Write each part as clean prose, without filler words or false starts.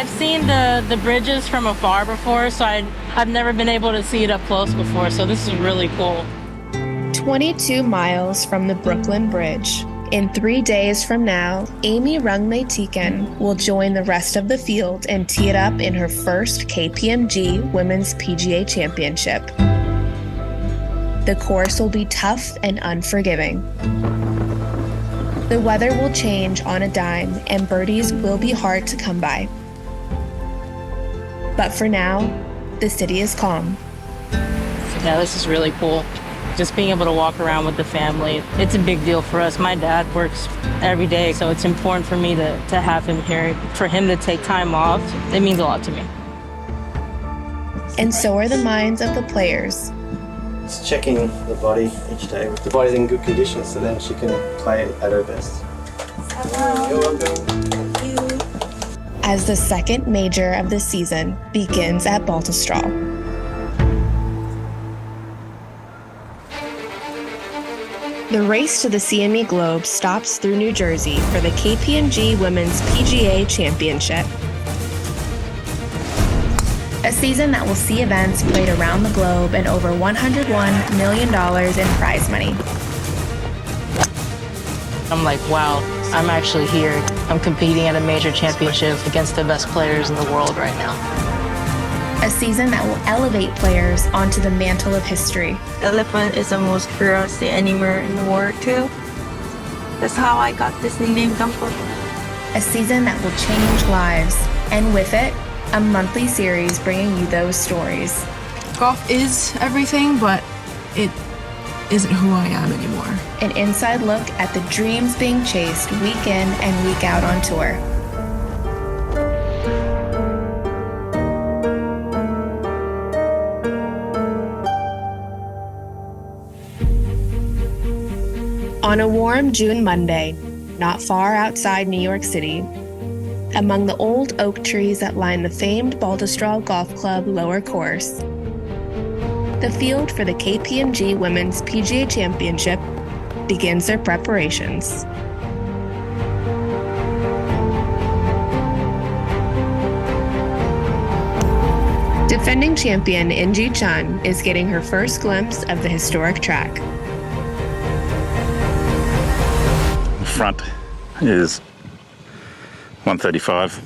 I've seen the bridges from afar before, so I've never been able to see it up close before, so this is really cool. 22 miles from the Brooklyn Bridge. In 3 days from now, Amy Rungmae Tekin will join the rest of the field and tee it up in her first KPMG Women's PGA Championship. The course will be tough and unforgiving. The weather will change on a dime and birdies will be hard to come by. But for now, the city is calm. Yeah, this is really cool. Just being able to walk around with the family, it's a big deal for us. My dad works every day, so it's important for me to have him here. For him to take time off, it means a lot to me. And so are the minds of the players. It's checking the body each day. The body's in good condition, so then she can play at her best. Hello. You're welcome. Thank you. As the second major of the season begins at Baltusrol. The race to the CME Globe stops through New Jersey for the KPMG Women's PGA Championship. A season that will see events played around the globe and over $101 million in prize money. I'm like, wow, I'm actually here. I'm competing at a major championship against the best players in the world right now. A season that will elevate players onto the mantle of history. Elephant is the most ferocious animal in the world too. That's how I got this nickname Dumbo. A season that will change lives, and with it, a monthly series bringing you those stories. Golf is everything, but it isn't who I am anymore. An inside look at the dreams being chased week in and week out on tour. On a warm June Monday, not far outside New York City, among the old oak trees that line the famed Baltusrol Golf Club lower course, the field for the KPMG Women's PGA Championship begins their preparations. Defending champion In-Ji Chun is getting her first glimpse of the historic track. Front is 135.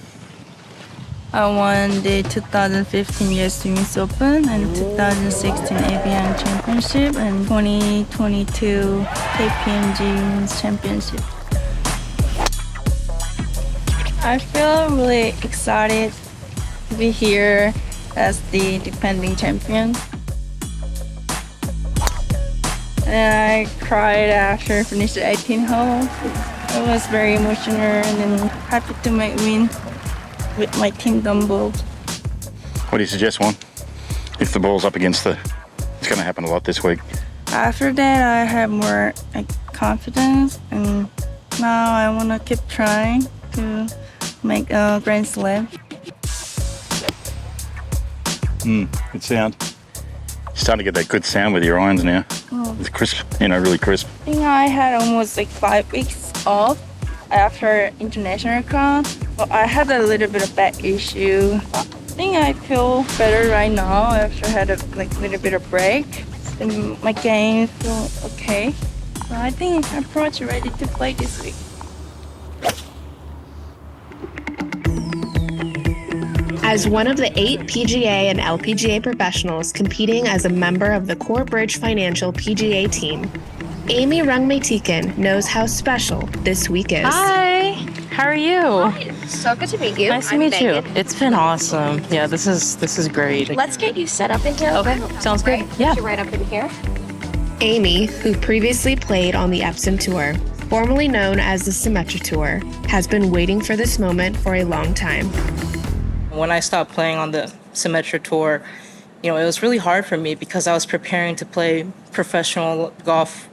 I won the 2015 US Women's Open and 2016 ABM Championship and 2022 KPMG Women's Championship. I feel really excited to be here as the defending champion. And I cried after I finished the 18th hole. It was very emotional and then happy to make win with my team Dumbo. What do you suggest, Juan? If the ball's up against it's going to happen a lot this week. After that, I have more confidence, and now I want to keep trying to make a Grand Slam. Good sound. You're starting to get that good sound with your irons now. It's crisp, really crisp. I think I had almost 5 weeks off after international class, but I had a little bit of back issue. I think I feel better right now after I had a little bit of break. And my game feel okay. So I think I'm pretty much ready to play this week. As one of the 8 PGA and LPGA professionals competing as a member of the Corebridge Financial PGA team, Amy Rungmae Tekin knows how special this week is. Hi, how are you? Hi. So good to meet you. Nice to meet you. It's been awesome. Yeah, this is great. Let's get you set up in here. Okay, sounds good. Yeah. Get you right up in here. Amy, who previously played on the Epsom Tour, formerly known as the Symetra Tour, has been waiting for this moment for a long time. When I stopped playing on the Symetra Tour, it was really hard for me because I was preparing to play professional golf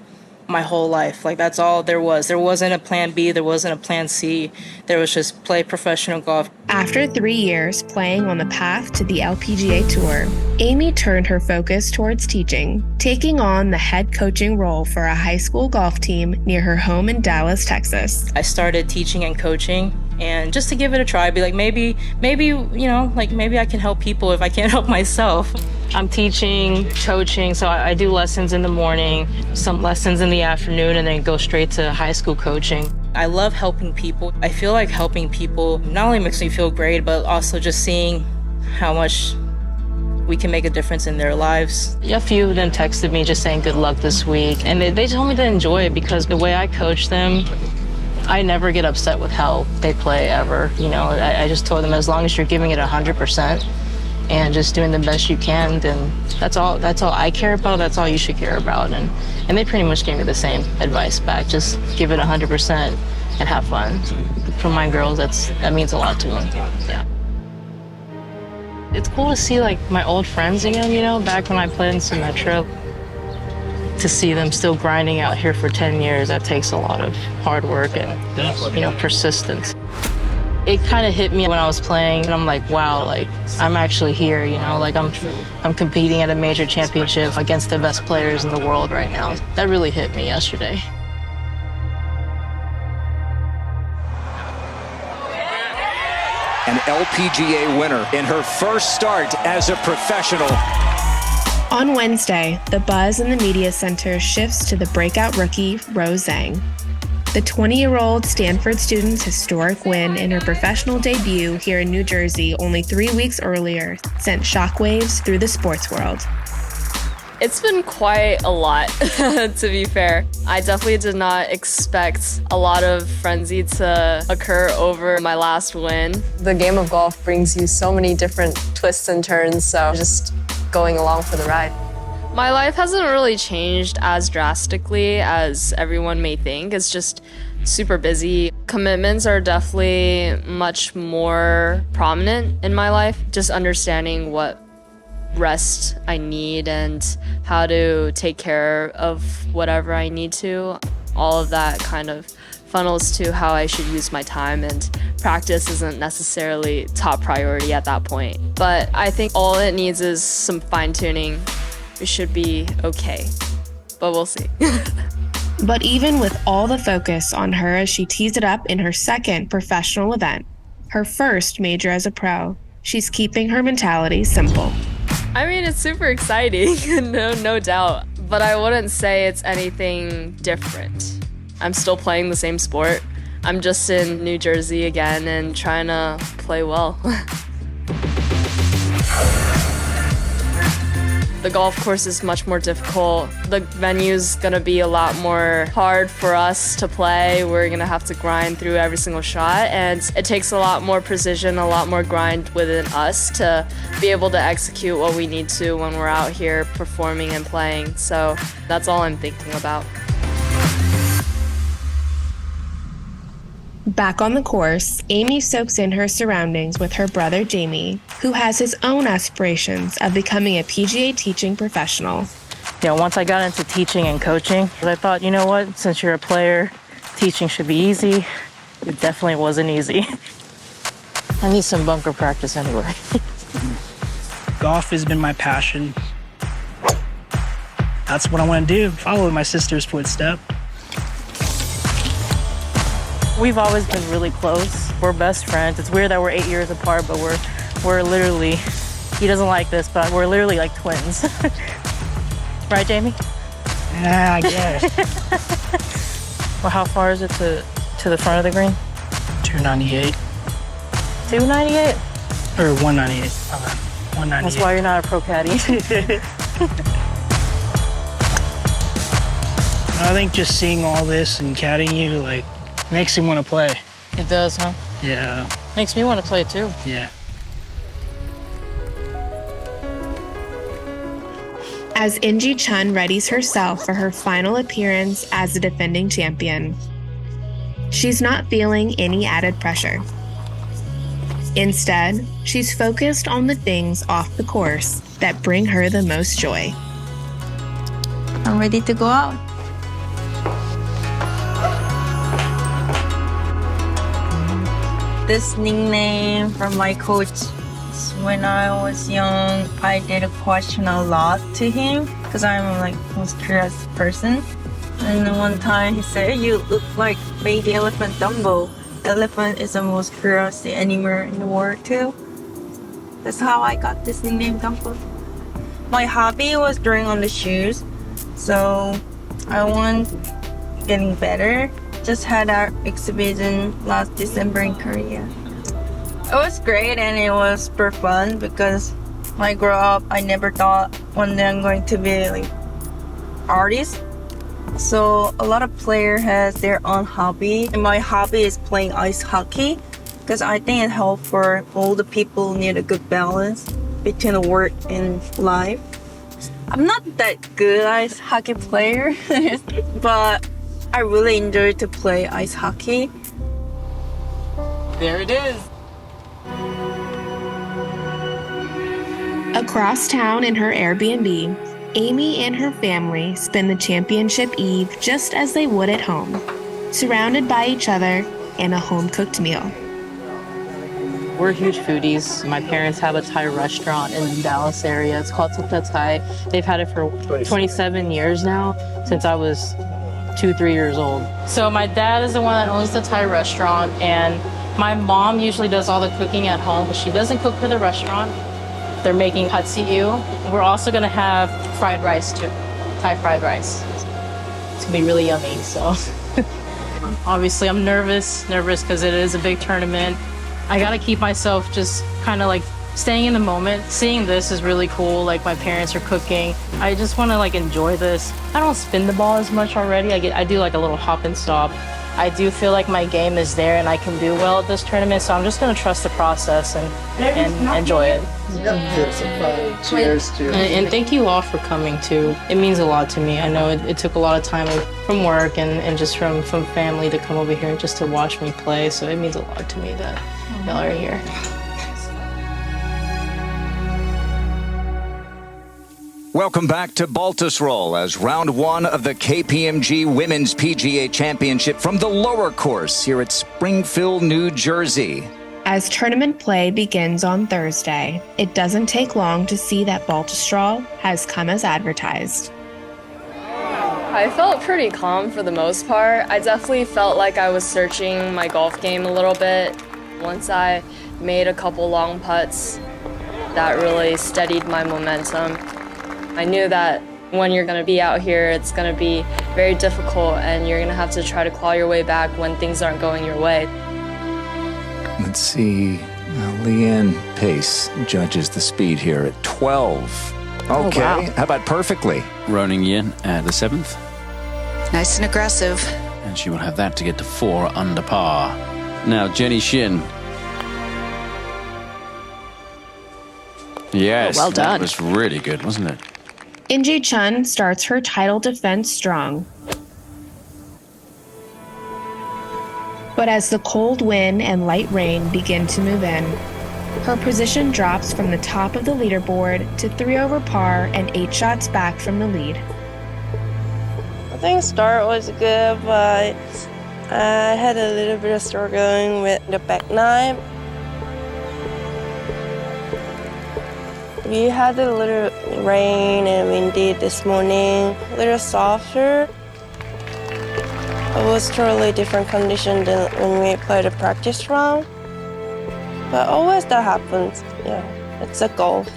my whole life. That's all there was. There wasn't a plan B, there wasn't a plan C. There was just play professional golf. After 3 years playing on the path to the LPGA Tour, Amy turned her focus towards teaching, taking on the head coaching role for a high school golf team near her home in Dallas, Texas. I started teaching and coaching and just to give it a try, be like, maybe, maybe I can help people if I can't help myself. I'm teaching, coaching, so I do lessons in the morning, some lessons in the afternoon, and then go straight to high school coaching. I love helping people. I feel like helping people not only makes me feel great, but also just seeing how much we can make a difference in their lives. A few of them texted me just saying good luck this week, and they told me to enjoy it because the way I coach them, I never get upset with how they play ever. I just told them as long as you're giving it 100% and just doing the best you can, then that's all I care about, that's all you should care about. And they pretty much gave me the same advice back, just give it 100% and have fun. For my girls, that means a lot to them, yeah. It's cool to see like my old friends again, back when I played in Symetra. To see them still grinding out here for 10 years, that takes a lot of hard work and, persistence. It kind of hit me when I was playing, and I'm like, wow, like I'm actually here, like I'm competing at a major championship against the best players in the world right now. That really hit me yesterday. An LPGA winner in her first start as a professional. On Wednesday, the buzz in the media center shifts to the breakout rookie, Rose Zhang. The 20-year-old Stanford student's historic win in her professional debut here in New Jersey only 3 weeks earlier sent shockwaves through the sports world. It's been quite a lot, to be fair. I definitely did not expect a lot of frenzy to occur over my last win. The game of golf brings you so many different twists and turns, so just going along for the ride. My life hasn't really changed as drastically as everyone may think. It's just super busy. Commitments are definitely much more prominent in my life. Just understanding what rest I need and how to take care of whatever I need to. All of that kind of funnels to how I should use my time, and practice isn't necessarily top priority at that point. But I think all it needs is some fine-tuning. We should be okay, but we'll see. But even with all the focus on her as she tees it up in her second professional event, her first major as a pro, she's keeping her mentality simple. I mean, it's super exciting, no doubt, but I wouldn't say it's anything different. I'm still playing the same sport. I'm just in New Jersey again and trying to play well. The golf course is much more difficult. The venue's gonna be a lot more hard for us to play. We're gonna have to grind through every single shot, and it takes a lot more precision, a lot more grind within us to be able to execute what we need to when we're out here performing and playing. So that's all I'm thinking about. Back on the course, Amy soaks in her surroundings with her brother Jamie, who has his own aspirations of becoming a PGA teaching professional. Once I got into teaching and coaching, I thought, you know what, since you're a player, teaching should be easy. It definitely wasn't easy. I need some bunker practice anyway. Golf has been my passion. That's what I want to do, follow in my sister's footsteps. We've always been really close. We're best friends. It's weird that we're 8 years apart, but we're literally, he doesn't like this, but we're literally like twins. Right, Jamie? Yeah, I guess. Well, how far is it to the front of the green? 298. 298? Or 198. 198. That's why you're not a pro caddy. I think just seeing all this and caddying you, like, makes me want to play. It does, huh? Yeah. Makes me want to play too. Yeah. As Inji Chun readies herself for her final appearance as the defending champion, she's not feeling any added pressure. Instead, she's focused on the things off the course that bring her the most joy. I'm ready to go out. This nickname from my coach, when I was young, I did question a lot to him because I'm like most curious person. And then one time he said, "You look like baby elephant Dumbo." elephant is the most curious animal in the world too. That's how I got this nickname come from. My hobby was drawing on the shoes, so I want getting better. Just had our exhibition last December in Korea. It was great and it was super fun because when I grew up, I never thought one day I'm going to be like artist. So a lot of players has their own hobby, and my hobby is playing ice hockey because I think it helps for all the people who need a good balance between the work and life. I'm not that good ice hockey player, but I really enjoy to play ice hockey. There it is. Across town in her Airbnb, Amy and her family spend the championship eve just as they would at home, surrounded by each other and a home-cooked meal. We're huge foodies. My parents have a Thai restaurant in the Dallas area. It's called Tupta Thai. They've had it for 27 years now, since I was 2-3 years old. So my dad is the one that owns the Thai restaurant, and my mom usually does all the cooking at home, but she doesn't cook for the restaurant. They're making pad see ew. We're also gonna have fried rice too, Thai fried rice. It's gonna be really yummy, so. Obviously I'm nervous because it is a big tournament. I gotta keep myself just kind of like staying in the moment. Seeing this is really cool, like my parents are cooking. I just wanna like enjoy this. I don't spin the ball as much already. I do like a little hop and stop. I do feel like my game is there and I can do well at this tournament, so I'm just gonna trust the process and enjoy it. Cheers to And thank you all for coming too. It means a lot to me. I know it took a lot of time from work and just from family to come over here and just to watch me play, so it means a lot to me that y'all are here. Welcome back to Baltusrol as round one of the KPMG Women's PGA Championship from the lower course here at Springfield, New Jersey. As tournament play begins on Thursday, it doesn't take long to see that Baltusrol has come as advertised. I felt pretty calm for the most part. I definitely felt like I was searching my golf game a little bit. Once I made a couple long putts, that really steadied my momentum. I knew that when you're going to be out here, it's going to be very difficult and you're going to have to try to claw your way back when things aren't going your way. Let's see. Leanne Pace judges the speed here at 12. Okay. Oh, wow. How about perfectly? Roning Yin at the 7th. Nice and aggressive. And she will have that to get to 4 under par. Now, Jenny Shin. Yes, well done. That was really good, wasn't it? Inji Chun starts her title defense strong. But as the cold wind and light rain begin to move in, her position drops from the top of the leaderboard to 3 over par and 8 shots back from the lead. I think start was good, but I had a little bit of struggling with the back nine. We had a little rain and windy this morning, a little softer. It was totally different condition than when we played a practice round. But always that happens, yeah, it's a golf.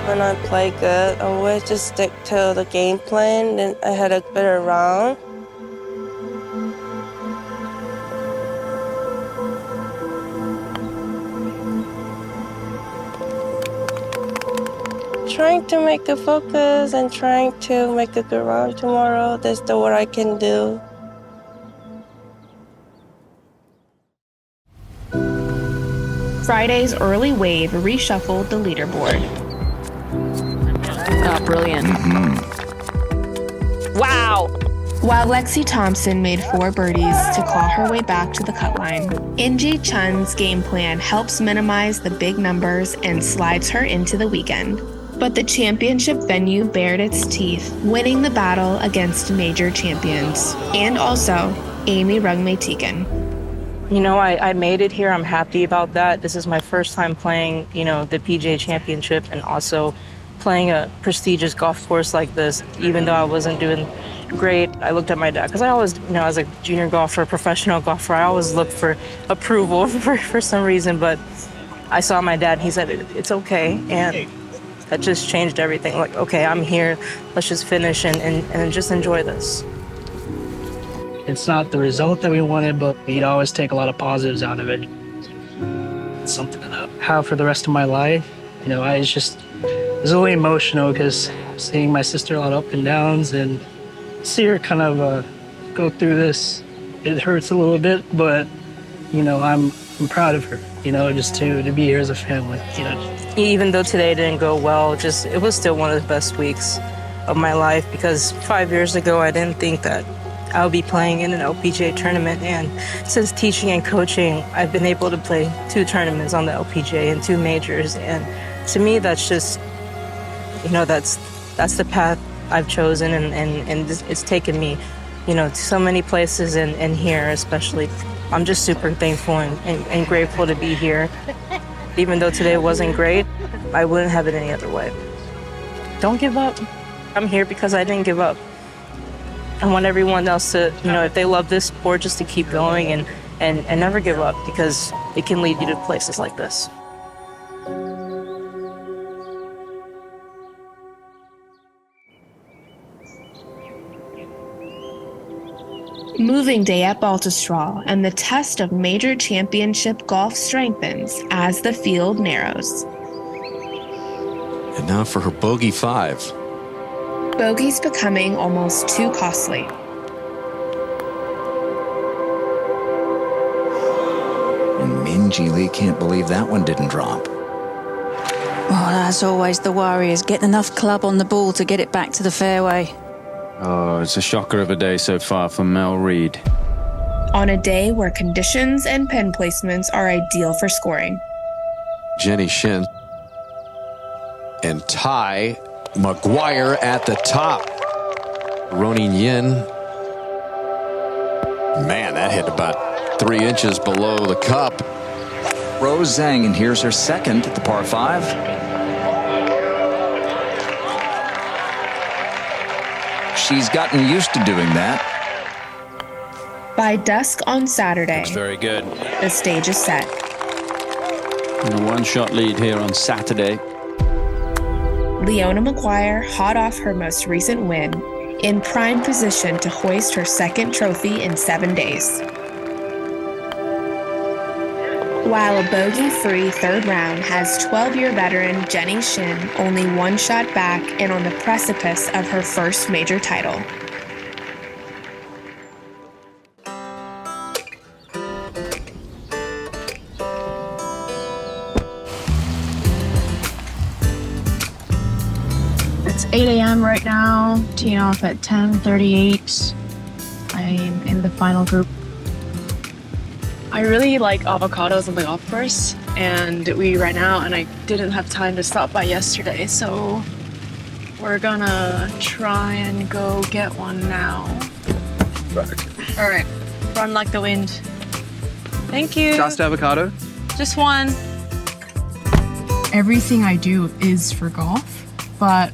When I play good, I always just stick to the game plan, then I had a better round. Trying to make a focus and trying to make a good round tomorrow. That's what I can do. Friday's early wave reshuffled the leaderboard. Oh, brilliant. Wow! While Lexi Thompson made 4 birdies to claw her way back to the cut line, Inji Chun's game plan helps minimize the big numbers and slides her into the weekend. But the championship venue bared its teeth, winning the battle against major champions, and also Amy Rungmae-Tiken. You know, I made it here. I'm happy about that. This is my first time playing, the PGA Championship and also playing a prestigious golf course like this, even though I wasn't doing great, I looked at my dad, because I always, as a junior golfer, professional golfer, I always look for approval for some reason, but I saw my dad, he said, it's okay, and that just changed everything. Like, okay, I'm here, let's just finish and just enjoy this. It's not the result that we wanted, but we'd always take a lot of positives out of it. It's something that I'll have for the rest of my life. I was really emotional because seeing my sister a lot of up and downs and see her kind of go through this, it hurts a little bit, but I'm proud of her, just to be here as a family, Even though today didn't go well, it was still one of the best weeks of my life, because 5 years ago I didn't think that I would be playing in an LPGA tournament, and since teaching and coaching, I've been able to play 2 tournaments on the LPGA and 2 majors, and to me that's just, that's the path I've chosen, and it's taken me, to so many places, and here especially. I'm just super thankful and grateful to be here. Even though today wasn't great, I wouldn't have it any other way. Don't give up. I'm here because I didn't give up. I want everyone else to, if they love this sport, just to keep going and never give up, because it can lead you to places like this. Moving day at Baltusrol, and the test of major championship golf strengthens as the field narrows. And now for her bogey 5. Bogey's becoming almost too costly. And Minji Lee can't believe that one didn't drop. Well, as always, the worry is getting enough club on the ball to get it back to the fairway. Oh, it's a shocker of a day so far for Mel Reid. On a day where conditions and pin placements are ideal for scoring. Jenny Shin and Ty Maguire at the top. Ronin Yin. Man, that hit about 3 inches below the cup. Rose Zhang, and here's her second at the par 5. She's gotten used to doing that. By dusk on Saturday, Looks very good. the stage is set. And a 1-shot lead here on Saturday. Leona Maguire, hot off her most recent win, in prime position to hoist her second trophy in 7 days. While a bogey-free third round has 12-year veteran Jenny Shin only 1 shot back and on the precipice of her first major title. It's 8 a.m. right now, teeing off at 10:38. I'm in the final group. I really like avocados on the golf course, and we ran out and I didn't have time to stop by yesterday, so we're gonna try and go get one now. All right, run like the wind. Thank you. Just avocado? Just one. Everything I do is for golf, but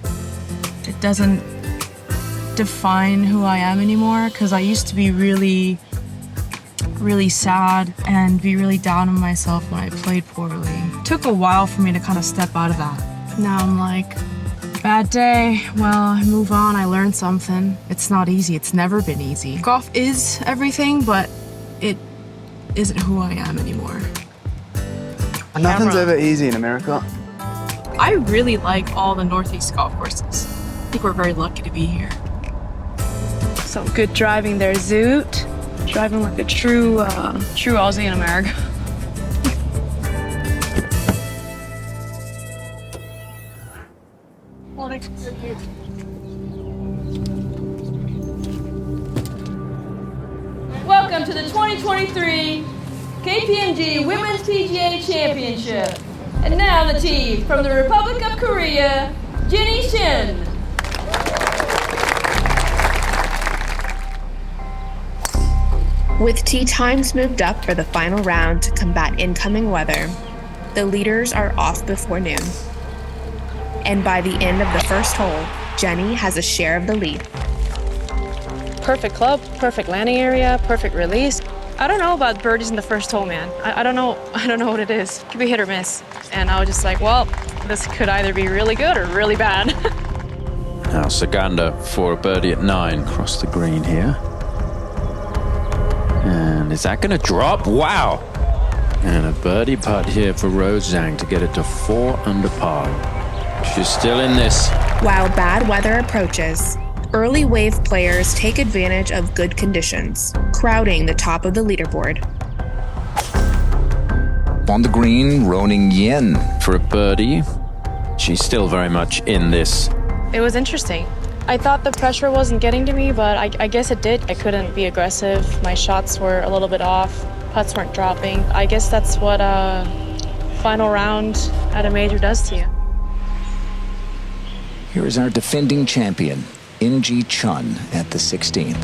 it doesn't define who I am anymore, because I used to be really sad and be really down on myself when I played poorly. It took a while for me to kind of step out of that. Now I'm like, bad day, well, I move on, I learned something. It's not easy, it's never been easy. Golf is everything, but it isn't who I am anymore. Nothing's ever easy in America. I really like all the Northeast golf courses. I think we're very lucky to be here. So good driving there, Zoot. Driving like a true Aussie in America. Welcome to the 2023 KPMG Women's PGA Championship. And now the tee from the Republic of Korea, Jenny Shin. With tee times moved up for the final round to combat incoming weather, the leaders are off before noon. And by the end of the first hole, Jenny has a share of the lead. Perfect club, perfect landing area, perfect release. I don't know about birdies in the first hole, man. I don't know what it is. It could be hit or miss. And I was just like, well, this could either be really good or really bad. Now Saganda for a birdie at 9 across the green here. And is that going to drop? Wow! And a birdie putt here for Rose Zhang to get it to 4 under par. She's still in this. While bad weather approaches, early wave players take advantage of good conditions, crowding the top of the leaderboard. On the green, Roning Yin for a birdie. She's still very much in this. It was interesting. I thought the pressure wasn't getting to me, but I guess it did. I couldn't be aggressive. My shots were a little bit off. Putts weren't dropping. I guess that's what a final round at a major does to you. Here is our defending champion, In-Ji Chun, at the 16th.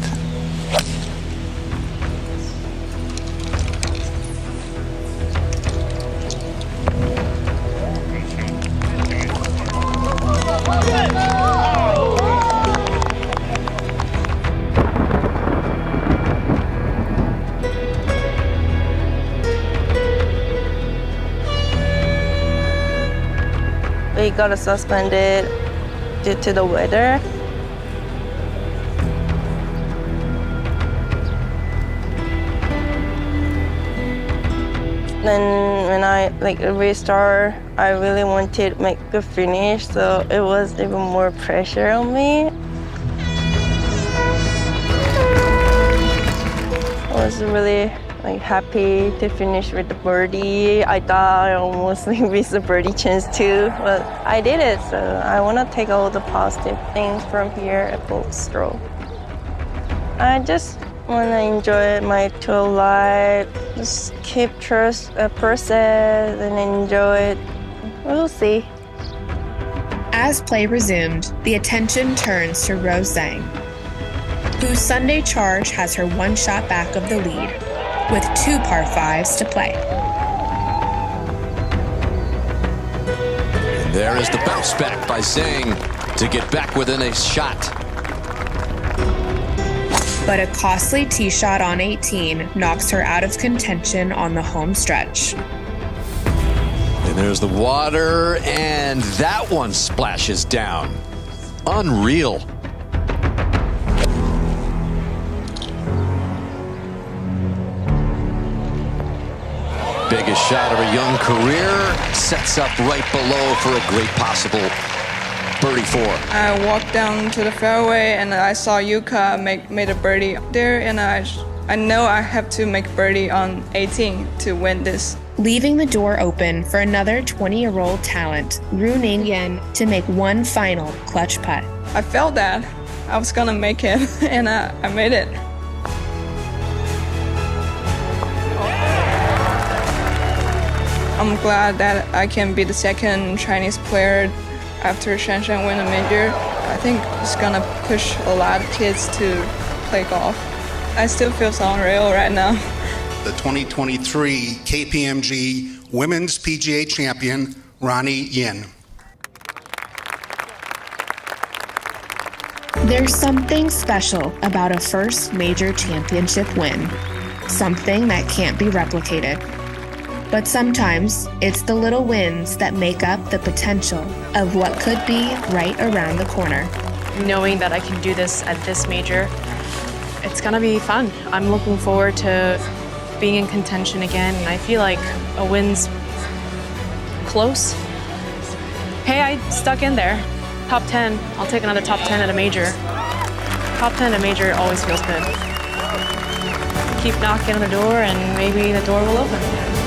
We got suspended due to the weather. Then when I restart, I really wanted to make a finish, so it was even more pressure on me. I was really happy to finish with the birdie. I thought I almost missed a birdie chance too, but I did it. So I want to take all the positive things from here at both stroke. I just want to enjoy my tour life, just keep trust a process and enjoy it. We'll see. As play resumed, the attention turns to Rose Zhang, whose Sunday charge has her one shot back of the lead, with 2 par 5s to play. And there is the bounce back by Zhang to get back within a shot. But a costly tee shot on 18 knocks her out of contention on the home stretch. And there's the water, and that one splashes down. Unreal. Biggest shot of her young career, sets up right below for a great possible birdie 4. I walked down to the fairway and I saw Yuka made a birdie there, and I know I have to make birdie on 18 to win this. Leaving the door open for another 20-year-old talent, Roning Yin, to make one final clutch putt. I felt that I was gonna make it, and I made it. I'm glad that I can be the second Chinese player after Shanshan win a major. I think it's gonna push a lot of kids to play golf. I still feel so unreal right now. The 2023 KPMG Women's PGA Champion, Ronnie Yin. There's something special about a first major championship win, something that can't be replicated. But sometimes it's the little wins that make up the potential of what could be right around the corner. Knowing that I can do this at this major, it's gonna be fun. I'm looking forward to being in contention again, and I feel like a win's close. Hey, I stuck in there. Top 10, I'll take another top 10 at a major. Top 10 at a major always feels good. Keep knocking on the door and maybe the door will open again.